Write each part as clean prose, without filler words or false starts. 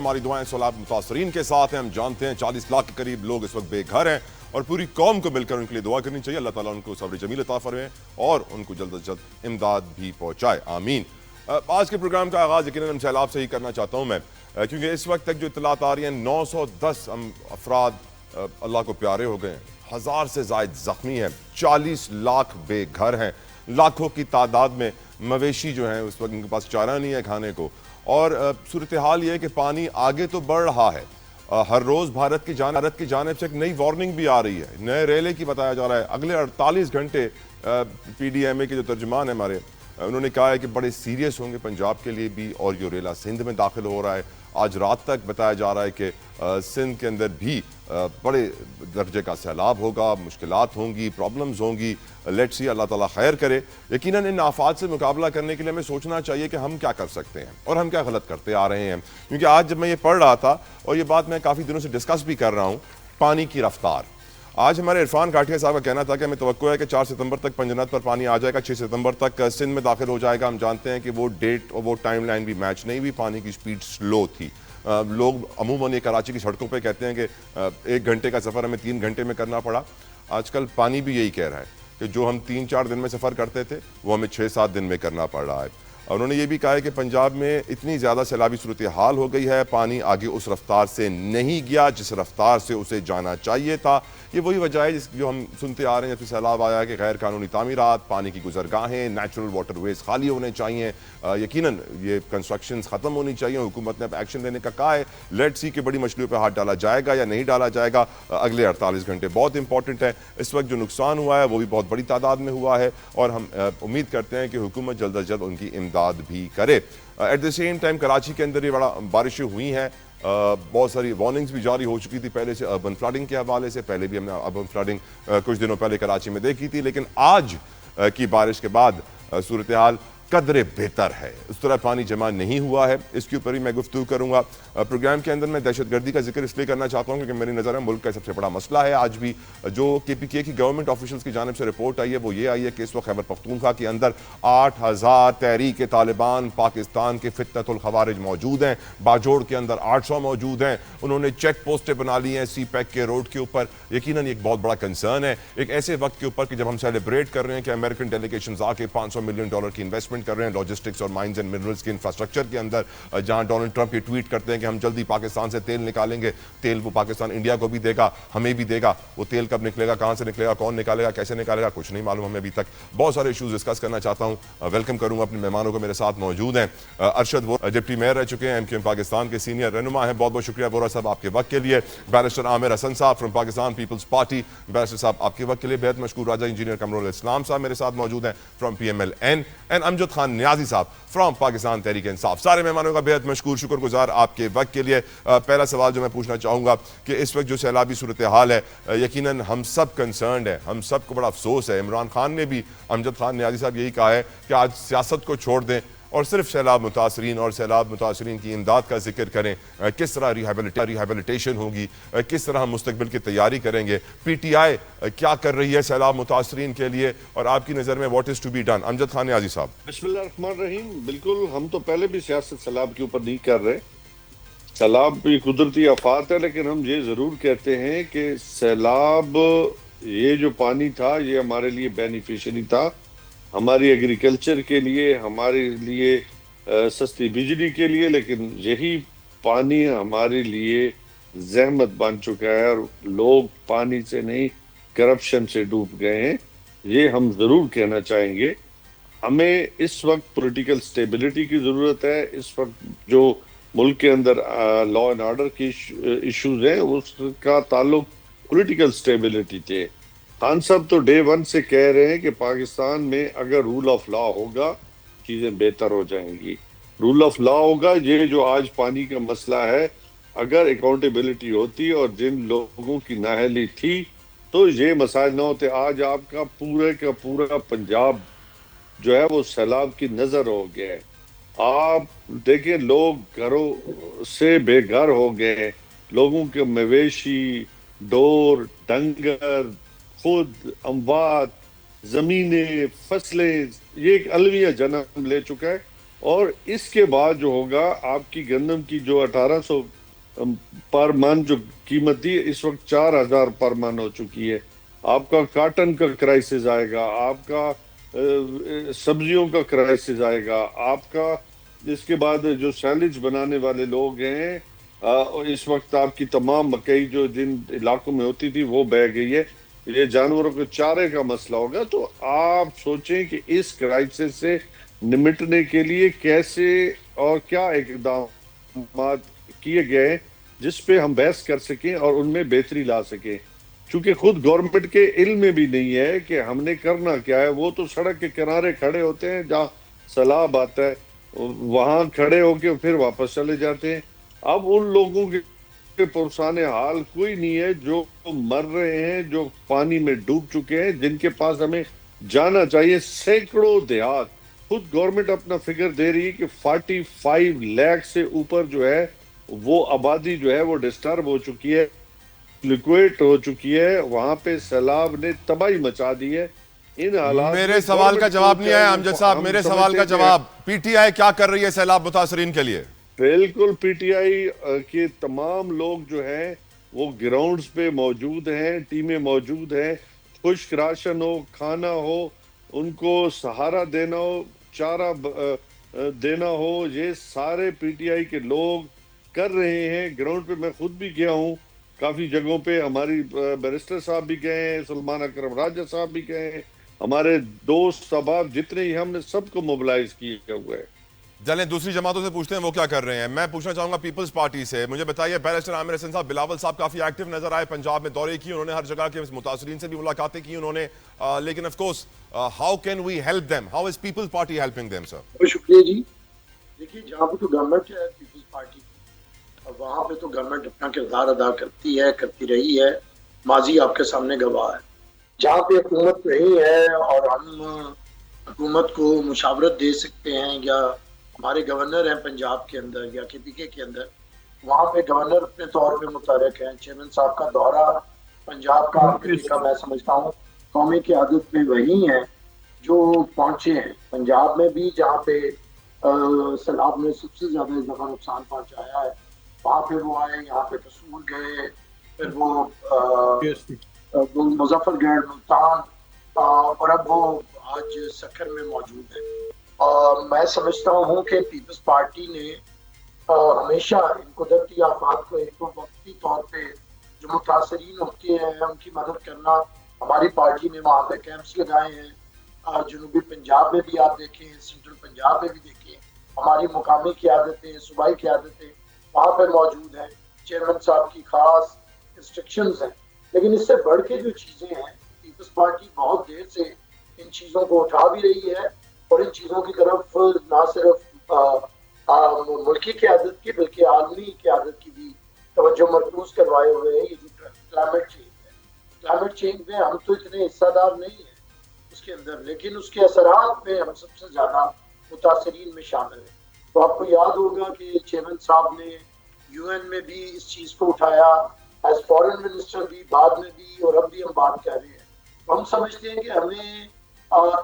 ہماری دعائیں سیلاب متاثرین کے ساتھ ہیں. ہم جانتے ہیں 40 لاکھ کے قریب لوگ اس وقت بے گھر ہیں اور پوری قوم کو مل کر ان کے لیے دعا کرنی چاہیے. اللہ تعالیٰ ان کو صبر جمیل عطا فرمائے اور ان کو جلد از جلد امداد بھی پہنچائے. آمین. آج کے پروگرام کا آغاز یقیناً ہم سیلاب سے ہی کرنا چاہتا ہوں میں، کیونکہ اس وقت تک جو اطلاعات آ رہی ہیں 910 افراد اللہ کو پیارے ہو گئے ہیں، 1000 سے زائد زخمی ہیں، 40 لاکھ بے گھر ہیں، لاکھوں کی تعداد میں مویشی جو ہیں اس وقت ان کے پاس چارہ نہیں ہے کھانے کو. اور صورتحال یہ ہے کہ پانی آگے تو بڑھ رہا ہے. ہر روز بھارت کی جانب سے ایک نئی وارننگ بھی آ رہی ہے. نئے ریلے کی بتایا جا رہا ہے اگلے 48 گھنٹے پی ڈی ایم اے کے جو ترجمان ہیں ہمارے، انہوں نے کہا ہے کہ بڑے سیریس ہوں گے پنجاب کے لیے بھی. اور جو ریلا سندھ میں داخل ہو رہا ہے، آج رات تک بتایا جا رہا ہے کہ سندھ کے اندر بھی بڑے درجے کا سیلاب ہوگا، مشکلات ہوں گی، پرابلمز ہوں گی. لیٹس سی، اللہ تعالیٰ خیر کرے. یقیناً ان آفات سے مقابلہ کرنے کے لیے ہمیں سوچنا چاہیے کہ ہم کیا کر سکتے ہیں اور ہم کیا غلط کرتے آ رہے ہیں. کیونکہ آج جب میں یہ پڑھ رہا تھا اور یہ بات میں کافی دنوں سے ڈسکس بھی کر رہا ہوں، پانی کی رفتار. آج ہمارے عرفان گاٹھیا صاحب کا کہنا تھا کہ ہمیں توقع ہے کہ 4 ستمبر تک پنجنت پر پانی آ جائے گا، 6 ستمبر تک سندھ میں داخل ہو جائے گا. ہم جانتے ہیں کہ وہ ڈیٹ اور وہ ٹائم لائن بھی میچ نہیں ہوئی، پانی کی سپیڈ سلو تھی. لوگ عموماً یہ کراچی کی سڑکوں پہ کہتے ہیں کہ 1 گھنٹے کا سفر ہمیں 3 گھنٹے میں کرنا پڑا. آج کل پانی بھی یہی کہہ رہا ہے کہ جو ہم 3-4 دن میں سفر کرتے تھے وہ ہمیں 6-7 دن میں کرنا پڑ رہا ہے. انہوں نے یہ بھی کہا ہے کہ پنجاب میں اتنی زیادہ سیلابی صورتحال ہو گئی ہے، پانی آگے اس رفتار سے نہیں گیا جس رفتار سے اسے جانا چاہیے تھا. یہ وہی وجہ ہے جو ہم سنتے آ رہے ہیں جب سے سیلاب آیا ہے کہ غیر قانونی تعمیرات، پانی کی گزرگاہیں، نیچرل واٹر ویز خالی ہونے چاہیے. یقیناً یہ کنسٹرکشنز ختم ہونی چاہیے. حکومت نے اب ایکشن لینے کا کہا ہے. لیٹ سی کہ بڑی مچھلیوں پہ ہاتھ ڈالا جائے گا یا نہیں ڈالا جائے گا. اگلے 48 گھنٹے بہت امپورٹنٹ ہے. اس وقت جو نقصان ہوا ہے وہ بھی بہت بڑی تعداد میں ہوا ہے اور ہم امید کرتے ہیں کہ حکومت جلد از جلد ان کی امداد بھی کرے. At the same time Karachi کے اندر یہ بڑا بارشیں ہوئی ہیں، بہت ساری وارننگز بھی جاری ہو چکی تھی پہلے سے اربن فلڈنگ کے حوالے سے. پہلے بھی ہم نے اربن فلڈنگ کچھ دنوں پہلے کراچی میں دیکھی تھی، لیکن آج کی بارش کے بعد صورتحال قدرے بہتر ہے. اس طرح پانی جمع نہیں ہوا ہے. اس کے اوپر ہی میں گفتگو کروں گا. پروگرام کے اندر میں دہشت گردی کا ذکر اس لیے کرنا چاہتا ہوں کیونکہ میری نظر میں ملک کا سب سے بڑا مسئلہ ہے آج بھی. جو KPK کی گورنمنٹ آفیشلز کی جانب سے رپورٹ آئی ہے وہ یہ آئی ہے کہ اس وقت خیبر پختونخوا کے اندر 8000 تحریک طالبان پاکستان کے فتنۃ الخوارج موجود ہیں. باجوڑ کے اندر 800 موجود ہیں. انہوں نے چیک پوسٹیں بنا لی ہیں سی پیک کے روڈ کے اوپر. یقیناً ایک بہت بڑا کنسرن ہے ایک ایسے وقت کے اوپر کہ جب ہم سیلیبریٹ کر رہے ہیں کہ امریکن ڈیلیگیشنز آ کے $500 ملین کی انویسٹمنٹ کر رہے ہیں لاجسٹکس اور مائنز اینڈ منرلز کے انفراسٹرکچر کے اندر. جہاں ڈونلڈ ٹرمپ یہ ٹویٹ کرتے ہیں کہ ہم جلدی پاکستان سے تیل نکالیں گے، تیل وہ پاکستان انڈیا کو بھی دے گا، ہمیں بھی دے گا. وہ تیل کب نکلے گا، کہاں سے نکلے گا، کون نکالے گا، کیسے نکالے گا، کچھ نہیں معلوم ہمیں ابھی تک. بہت سارے ایشوز ڈسکس کرنا چاہتا ہوں. ویلکم کروں گا اپنے مہمانوں کو. میرے ساتھ موجود ہیں ارشد وورا، ڈپٹی میئر رہ چکے ہیں، MQM پاکستان کے سینئر رہنما ہیں. بہت بہت شکریہ وورا صاحب آپ کے وقت کے لیے. بیرسٹر عامر حسن صاحب فرام پاکستان پیپلز پارٹی، بیرسٹر صاحب آپ کے وقت کے لیے بہت مشکور. راجہ انجینئر قمرال اسلام صاحب میرے ساتھ موجود ہیں فرام PMLN. اینڈ امجد خان نیازی صاحب فرام پاکستان تحریک انصاف. سارے مہمانوں کا بہت مشکور، شکر گزار آپ کے وقت کے لیے. پہلا سوال جو میں پوچھنا چاہوں گا کہ اس وقت جو سیلابی صورتحال ہے یقیناً ہم سب کنسرنڈ ہیں، ہم سب کو بڑا افسوس ہے. عمران خان نے بھی، امجد خان نیازی صاحب یہی کہا ہے کہ آج سیاست کو چھوڑ دیں اور صرف سیلاب متاثرین کی امداد کا ذکر کریں. کس طرح ریہیبلیٹیشن ہوگی، کس طرح ہم مستقبل کی تیاری کریں گے. PTI کیا کر رہی ہے سیلاب متاثرین کے لیے اور آپ کی نظر میں what is to be done. Amjad Khan Niazi Sahab. بسم اللہ الرحمن الرحیم. بالکل، ہم تو پہلے بھی سیاست سیلاب کے اوپر نہیں کر رہے. سیلاب بھی قدرتی آفات ہے، لیکن ہم یہ ضرور کہتے ہیں کہ سیلاب یہ جو پانی تھا یہ ہمارے لیے بینیفیشری تھا، ہماری ایگریکلچر کے لیے، ہمارے لیے سستی بجلی کے لیے. لیکن یہی پانی ہمارے لیے زحمت بن چکا ہے اور لوگ پانی سے نہیں کرپشن سے ڈوب گئے ہیں. یہ ہم ضرور کہنا چاہیں گے. ہمیں اس وقت پولیٹیکل سٹیبلٹی کی ضرورت ہے. اس وقت جو ملک کے اندر لا اینڈ آرڈر کی ایشوز ہیں اس کا تعلق پولیٹیکل سٹیبلٹی تھے. خان صاحب تو ڈے ون سے کہہ رہے ہیں کہ پاکستان میں اگر رول آف لا ہوگا چیزیں بہتر ہو جائیں گی. رول آف لا ہوگا. یہ جو آج پانی کا مسئلہ ہے، اگر اکاؤنٹیبلٹی ہوتی اور جن لوگوں کی نااہلی تھی تو یہ مسائل نہ ہوتے. آج آپ کا پورا پنجاب جو ہے وہ سیلاب کی نظر ہو گیا ہے. آپ دیکھیں لوگ گھروں سے بے گھر ہو گئے. لوگوں کے مویشی، ڈور، ڈنگر، خود، اموات، زمینیں، فصلیں، یہ ایک المیہ جنم لے چکا ہے. اور اس کے بعد جو ہوگا آپ کی گندم کی جو 1800 پر من جو قیمت تھی اس وقت 4000 پر من ہو چکی ہے. آپ کا کاٹن کا کرائسس آئے گا, آپ کا سبزیوں کا کرائسس آئے گا, آپ کا اس کے بعد جو سیلج بنانے والے لوگ ہیں, اس وقت آپ کی تمام مکئی جو جن علاقوں میں ہوتی تھی وہ بہ گئی ہے. یہ جانوروں کے چارے کا مسئلہ ہوگا. تو آپ سوچیں کہ اس کرائسس سے نمٹنے کے لیے کیسے اور کیا اقدامات کیے گئے جس پہ ہم بحث کر سکیں اور ان میں بہتری لا سکیں. چونکہ خود گورنمنٹ کے علم میں بھی نہیں ہے کہ ہم نے کرنا کیا ہے. وہ تو سڑک کے کنارے کھڑے ہوتے ہیں, جہاں سیلاب آتا ہے وہاں کھڑے ہو کے پھر واپس چلے جاتے ہیں. اب ان لوگوں کے پرسان حال کوئی نہیں ہے جو مر رہے ہیں, جو پانی میں ڈوب چکے ہیں, جن کے پاس ہمیں جانا چاہیے. سینکڑوں دیہات, خود گورنمنٹ اپنا فگر دے رہی ہے کہ 45 لاکھ سے اوپر جو ہے وہ آبادی جو ہے وہ ڈسٹرب ہو چکی ہے, لیکویٹ ہو چکی ہے. وہاں پہ سیلاب نے تباہی مچا دی ہے. ان حالات میرے سوال کا جواب نہیں آیا امجد صاحب, میرے سوال کا جواب. پی ٹی آئی کیا کر رہی ہے سیلاب متاثرین کے لیے؟ بالکل پی ٹی آئی کے تمام لوگ جو ہیں وہ گراؤنڈز پہ موجود ہیں, ٹیمیں موجود ہیں. خشک راشن ہو, کھانا ہو, ان کو سہارا دینا ہو, چارہ دینا ہو, یہ سارے پی ٹی آئی کے لوگ کر رہے ہیں. گراؤنڈ پہ میں خود بھی گیا ہوں کافی جگہوں پہ. ہماری بیرسٹر صاحب بھی گئے ہیں, سلمان اکرم راجہ صاحب بھی گئے ہیں, ہمارے دوست احباب جتنے ہی, ہم نے سب کو موبلائز کیا ہوا ہے. چلیں دوسری جماعتوں سے پوچھتے ہیں وہ کیا کر رہے ہیں. میں پوچھنا چاہوں گا پیپلز پارٹی سے. مجھے بتائیے, بیرسٹر عامر حسین صاحب, بلاول صاحب کافی ایکٹیو نظر آئے, پنجاب میں دورے کی انہوں نے, ہر جگہ کے متاثرین سے بھی ملاقاتیں کی انہوں نے, لیکن of course how can we help them, how is Peoples Party helping them sir? بہت شکریہ جی. دیکھیے جہاں پہ تو گورنمنٹ ہے پیپلز پارٹی کی, اور وہاں پہ تو گورنمنٹ اپنا کردار ادا کرتی ہے, کرتی رہی ہے. ماضی آپ کے سامنے گواہ ہے. جہاں پہ حکومت نہیں ہے اور ہم حکومت کو مشاورت دے سکتے ہیں, یا ہمارے گورنر ہیں پنجاب کے اندر یا کے پی کے اندر, وہاں پہ گورنر اپنے طور پہ متحرک ہیں. چیئرمین صاحب کا دورہ پنجاب کا آپ نے دیکھا, میں سمجھتا ہوں قومی قیادت میں وہی ہیں جو پہنچے ہیں. پنجاب میں بھی جہاں پہ سیلاب نے سب سے زیادہ اس دفعہ نقصان پہنچایا ہے, وہاں پہ وہ آئے, یہاں پہ قصور گئے, پھر وہ مظفر گڑھ, ملتان, اور اب وہ آج سکھر میں موجود ہے. میں سمجھتا ہوں کہ پیپلز پارٹی نے ہمیشہ ان قدرتی آفات کو ایک تو وقتی طور پہ جو متاثرین ہوتے ہیں ان کی مدد کرنا, ہماری پارٹی نے وہاں پہ کیمپس لگائے ہیں. جنوبی پنجاب میں بھی آپ دیکھیں, سینٹرل پنجاب میں بھی دیکھیں, ہماری مقامی قیادتیں, صوبائی قیادتیں وہاں پہ موجود ہیں. چیئرمین صاحب کی خاص انسٹرکشنز ہیں. لیکن اس سے بڑھ کے جو چیزیں ہیں, پیپلز پارٹی بہت دیر سے ان چیزوں کو اٹھا بھی رہی ہے, اور ان چیزوں کی طرف نہ صرف ملکی قیادت کی بلکہ عالمی قیادت کی بھی توجہ مرکوز کروائے ہوئے ہیں. یہ جو کلائمیٹ چینج ہے, کلائمیٹ چینج میں ہم تو اتنے حصہ دار نہیں ہیں اس کے اندر, لیکن اس کے اثرات میں ہم سب سے زیادہ متاثرین میں شامل ہیں. تو آپ کو یاد ہوگا کہ چیئرمین صاحب نے یو این میں بھی اس چیز کو اٹھایا, ایز فارن منسٹر بھی, بعد میں بھی, اور اب بھی ہم بات کر رہے ہیں. ہم سمجھتے ہیں کہ ہمیں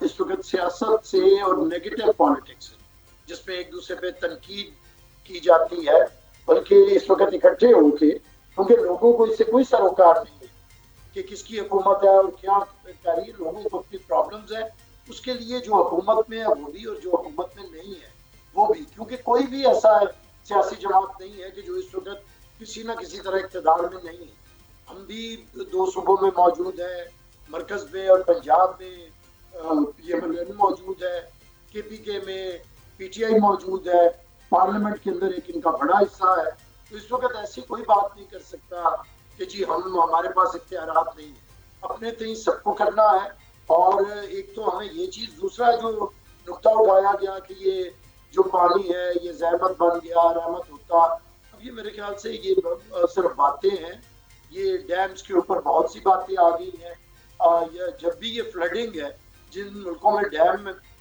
اس وقت سیاست سے اور نیگیٹو پالیٹکس سے, جس میں ایک دوسرے پہ تنقید کی جاتی ہے, بلکہ اس وقت اکٹھے ہو کے, کیونکہ لوگوں کو اس سے کوئی سروکار نہیں ہے کہ کس کی حکومت ہے اور کیا کر رہی ہے. لوگوں کو اپنی پرابلمز ہیں, اس کے لیے جو حکومت میں ہے وہ بھی, اور جو حکومت میں نہیں ہے وہ بھی, کیونکہ کوئی بھی ایسا سیاسی جماعت نہیں ہے کہ جو اس وقت کسی نہ کسی طرح اقتدار میں نہیں ہے. ہم بھی 2 صوبوں میں موجود ہیں, مرکز میں اور پنجاب میں پی ایم ایل این موجود ہے, کے پی کے میں پی ٹی آئی موجود ہے, پارلیمنٹ کے اندر ایک ان کا بڑا حصہ ہے. تو اس وقت ایسی کوئی بات نہیں کر سکتا کہ جی ہمارے پاس اختیارات نہیں ہیں. اپنے تئیں سب کو کرنا ہے. اور ایک تو ہمیں یہ چیز, دوسرا جو نقطہ اٹھایا گیا کہ یہ جو پانی ہے یہ زحمت بن گیا, رحمت ہوتا, اب یہ میرے خیال سے یہ صرف باتیں ہیں. یہ ڈیمز کے اوپر بہت سی باتیں آ گئی ہیں. جب بھی یہ فلڈنگ ہے, جن ملکوں میں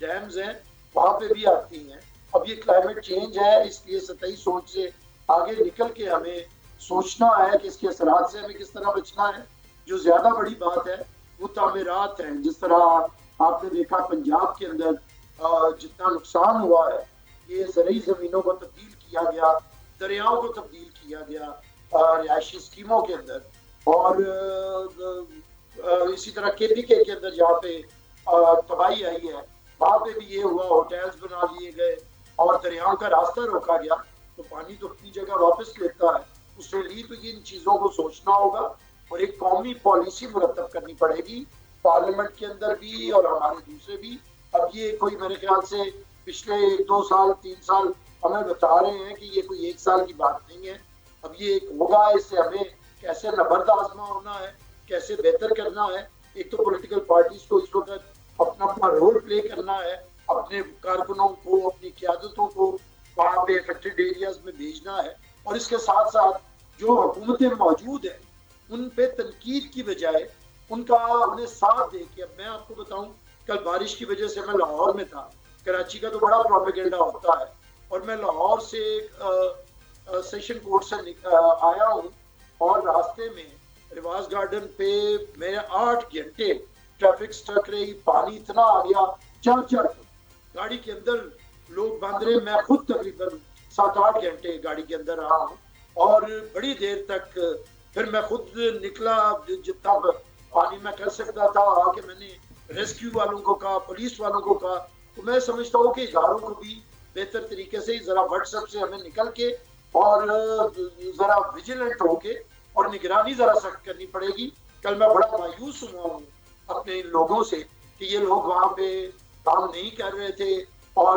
ڈیمز ہیں وہاں پہ بھی آتی ہیں. اب یہ کلائمیٹ چینج ہے, اس لیے سطحی سوچ سے آگے نکل کے ہمیں سوچنا ہے کہ اس کے اثرات سے ہمیں کس طرح بچنا ہے. جو زیادہ بڑی بات ہے وہ تعمیرات ہیں. جس طرح آپ نے دیکھا پنجاب کے اندر جتنا نقصان ہوا ہے, کہ زرعی زمینوں کو تبدیل کیا گیا، دریاؤں کو تبدیل کیا گیا رہائشی اسکیموں کے اندر، اور اسی طرح کے پی کے اندر جہاں پہ تباہی آئی ہے وہاں پہ بھی یہ ہوا، ہوٹلز بنا لیے گئے اور دریاؤں کا راستہ روکا گیا، تو پانی تو اپنی جگہ واپس لیتا ہے۔ اس کے لیے تو ان چیزوں کو سوچنا ہوگا اور ایک قومی پالیسی مرتب کرنی پڑے گی، پارلیمنٹ کے اندر بھی اور ہمارے دوسرے بھی۔ اب یہ کوئی میرے خیال سے پچھلے 2 سال 3 سال ہمیں بتا رہے ہیں کہ یہ کوئی 1 سال کی بات نہیں ہے، اب یہ ایک ہوگا، اس سے ہمیں کیسے نبرد آزما ہونا ہے، کیسے بہتر کرنا ہے۔ ایک تو پولیٹیکل پارٹیز کو اس وقت اپنا رول پلے کرنا ہے، اپنے کارکنوں کو، اپنی قیادتوں کو وہاں پہ افیکٹڈ ایریاز میں بھیجنا ہے، اور اس کے ساتھ ساتھ جو حکومتیں موجود ہیں ان پہ تنقید کی بجائے انہیں ساتھ دے کے۔ اب میں آپ کو بتاؤں، کل بارش کی وجہ سے میں لاہور میں تھا، کراچی کا تو بڑا پروپیگنڈا ہوتا ہے، اور میں لاہور سے سیشن کورٹ سے آیا ہوں، اور راستے میں رواز گارڈن پہ میرے 8 گھنٹے ٹریفک سٹک رہی، پانی اتنا آ گیا 4 فٹ گاڑی کے اندر لوگ باندھ رہے، میں خود تقریباً 7-8 گھنٹے گاڑی کے اندر رہا ہوں، اور بڑی دیر تک پھر میں خود نکلا، جتنا پانی میں کر سکتا تھا آ کے میں نے ریسکیو والوں کو کہا، پولیس والوں کو کہا۔ تو میں سمجھتا ہوں کہ اداروں کو بھی بہتر طریقے سے ذرا واٹس ایپ سے ہمیں نکل کے اور ذرا ویجیلنٹ ہو کے اور نگرانی ذرا سخت کرنی پڑے گی۔ کل میں بڑا مایوس ہوا ہوں اپنے ان لوگوں سے کہ یہ لوگ وہاں پہ کام نہیں کر رہے تھے اور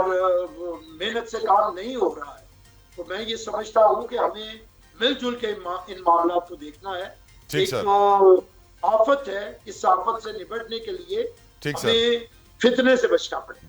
محنت سے کام نہیں ہو رہا ہے۔ تو میں یہ سمجھتا ہوں کہ ہمیں مل جل کے ان معاملات کو دیکھنا ہے۔ ایک آفت ہے، اس آفت سے نبٹنے کے لیے ہمیں فتنے سے بچنا پڑے۔